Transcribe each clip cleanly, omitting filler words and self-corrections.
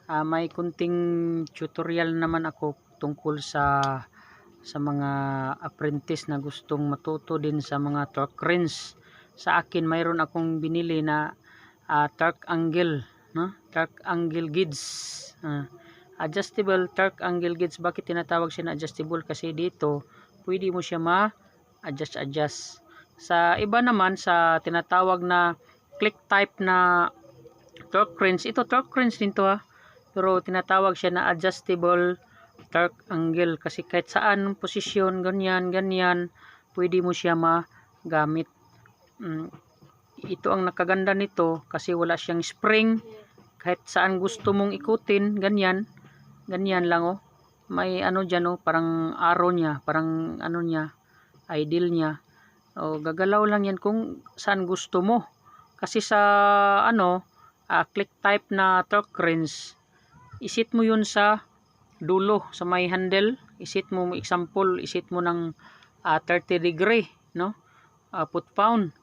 May kunting tutorial naman ako tungkol sa mga apprentice na gustong matuto din sa mga torque wrench. Sa akin mayroon akong binili na torque angle, no? Torque angle gauge. Adjustable torque angle gauge. Bakit tinatawag siya na adjustable? Kasi dito pwede mo siya ma-adjust. Sa iba naman, sa tinatawag na click type na torque wrench, ito torque wrench din to pero tinatawag siya na adjustable torque angle kasi kahit saan posisyon, ganyan pwede mo siya magamit. Ito ang nakaganda nito kasi wala siyang spring, kahit saan gusto mong ikutin, ganyan lang may ano dyan parang arrow niya, parang ano niya, idle niya, gagalaw lang yan kung saan gusto mo. Kasi sa click type na torque wrench, isit mo yun sa dulo, sa may handle, isit mo, example, isit mo ng 30 degree, no? Foot pound.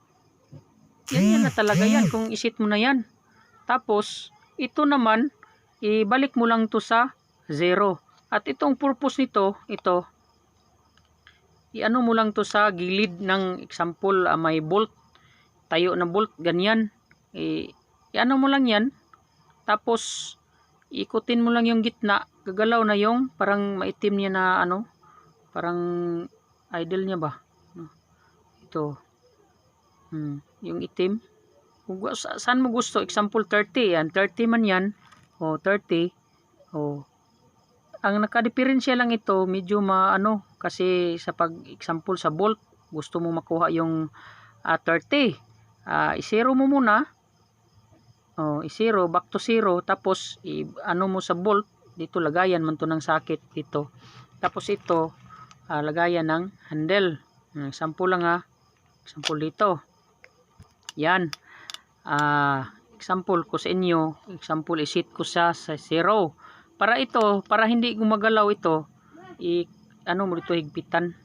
Yan na talaga yan, kung isit mo na yan. Tapos, ito naman, ibalik mo lang to sa 0. At itong purpose nito, ito, iano mo lang to sa gilid ng example, may bolt, tayo na bolt, ganyan. Iano mo lang yan, tapos, ikutin mo lang yung gitna, gagalaw na yung parang maitim niya na parang idle niya ba? Ito. Yung itim. Kung saan mo gusto, example 30 yan, 30 man yan. 30. Ang nakadiferensya lang ito, medyo kasi sa example sa bolt, gusto mo makuha yung 30. I-zero mo muna. I-zero, back to 0, tapos mo sa bolt, dito lagayan man to ng sakit dito. Tapos ito, lagayan ng handle. Example lang example dito. Yan. Example ko sa inyo, example isit ko sa 0. Para hindi gumagalaw ito, mo dito higpitan.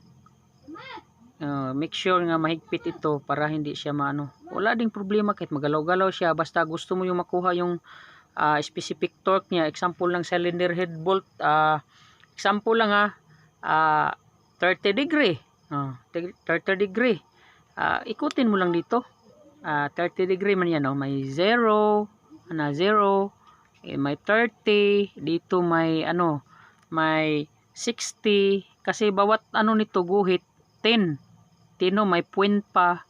Make sure nga mahigpit ito para hindi siya wala ding problema kahit magalaw-galaw siya, basta gusto mo yung makuha yung specific torque niya. Example lang cylinder head bolt, example lang 30 degree, 30 degree, ikutin mo lang dito, 30 degree man yan, may 0, 0, may 30 dito, may may 60, kasi bawat nito guhit 10, may point pa,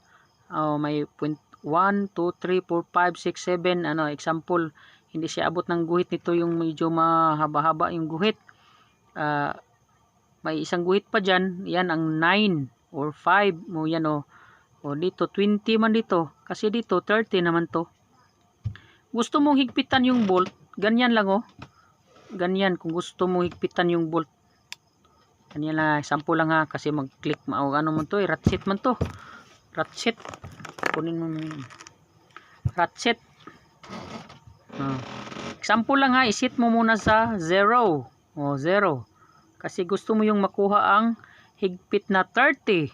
may point 1, 2, 3, 4, 5, 6, 7, example, hindi siya abot ng guhit nito, yung medyo mahaba-haba yung guhit, may isang guhit pa dyan, yan ang 9 or 5 mo yan dito 20 man dito, kasi dito 30 naman to. Gusto mong higpitan yung bolt, ganyan lang ganyan, kung gusto mong higpitan yung bolt, ganyan lang, example lang kasi mag-click man to, ratchet man to, ratchet, kunin mo ratchet. Example lang isit mo muna sa 0, 0, kasi gusto mo yung makuha ang higpit na 30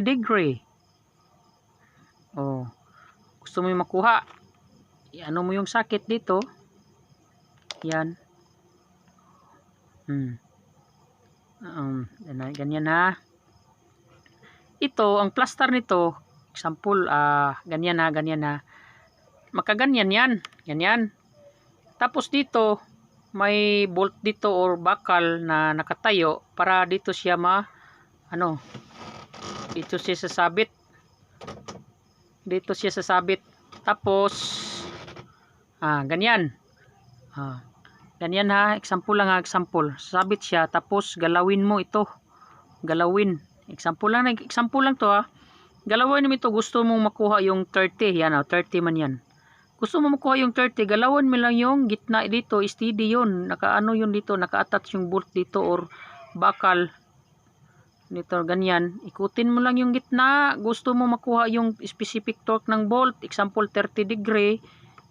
degree. Gusto mo yung makuha, mo yung sakit dito, yan. Ganyan ito ang plaster nito, example ganyan makaganyan yan, ganyan. Tapos dito may bolt dito or bakal na nakatayo para dito siya dito siya sasabit, tapos ganyan, ganyan example lang example, sabit siya, tapos galawin mo ito, example lang to galawin mo ito, gusto mong makuha yung 30, yan 30 man yan, gusto mo makuha yung 30, galawin mo lang yung gitna dito, steady yun, yun dito, naka-attach yung bolt dito or bakal dito, ganyan, ikutin mo lang yung gitna, gusto mo makuha yung specific torque ng bolt, example 30 degree,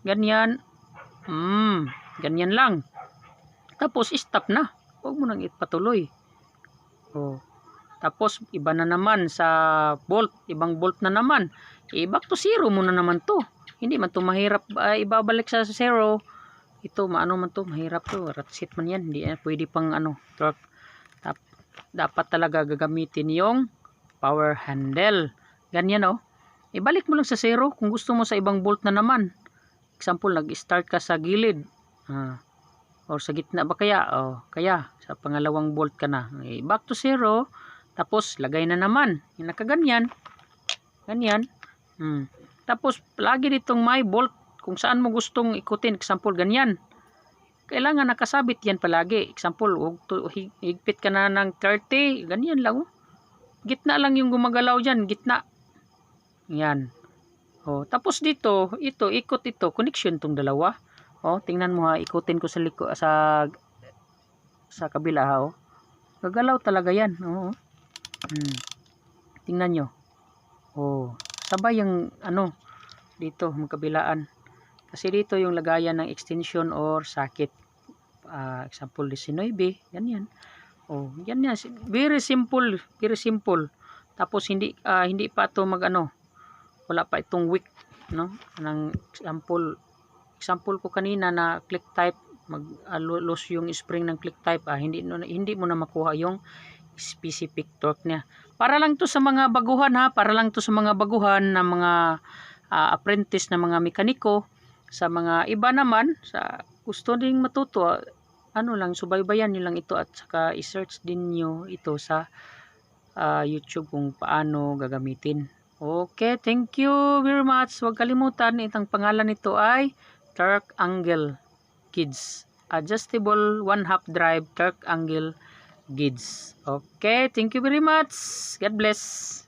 ganyan, ganyan lang, tapos stop na, huwag mo nang ipatuloy. Tapos iba na naman sa bolt, ibang bolt na naman, back to 0 mo na naman to, hindi man to mahirap ibabalik sa 0, ito maano man to, mahirap to, ratchet man yan, hindi pwede pang torque. Dapat talaga gagamitin yung power handle. Ganyan ibalik mo lang sa 0 kung gusto mo sa ibang bolt na naman. Example, nag-start ka sa gilid or sa gitna ba kaya kaya sa pangalawang bolt ka na, back to 0, tapos lagay na naman yung nakaganyan, ganyan. Tapos lagi ditong may bolt kung saan mo gustong ikutin. Example, ganyan, kailangan nakasabit yan palagi. Example, higpit ka na ng 30, ganyan lang gitna lang yung gumagalaw dyan, gitna yan. Tapos dito, ikot ito, connection tong dalawa. Tingnan mo ikutin ko sa sa kabila gagalaw talaga yan. Tingnan nyo. Sabay yung dito magkabilaan. Kasi dito yung lagayan ng extension or socket. Example 19, ganyan. Yan yan. Very simple, very simple. Tapos hindi pa ito wala pa itong wick, Nang example ko kanina na click type, lose yung spring ng click type, hindi mo na makuha yung specific torque niya. Para lang to sa mga baguhan para lang to sa mga baguhan na mga apprentice na mga mekaniko. Sa mga iba naman, sa gusto ding matuto, lang, subaybayan nyo lang ito at saka i-search din nyo ito sa YouTube kung paano gagamitin. Okay, thank you very much. Huwag kalimutan, itang pangalan nito ay Torque Angle Gauge. Adjustable 1/2 drive Torque Angle Gauge. Okay, thank you very much. God bless.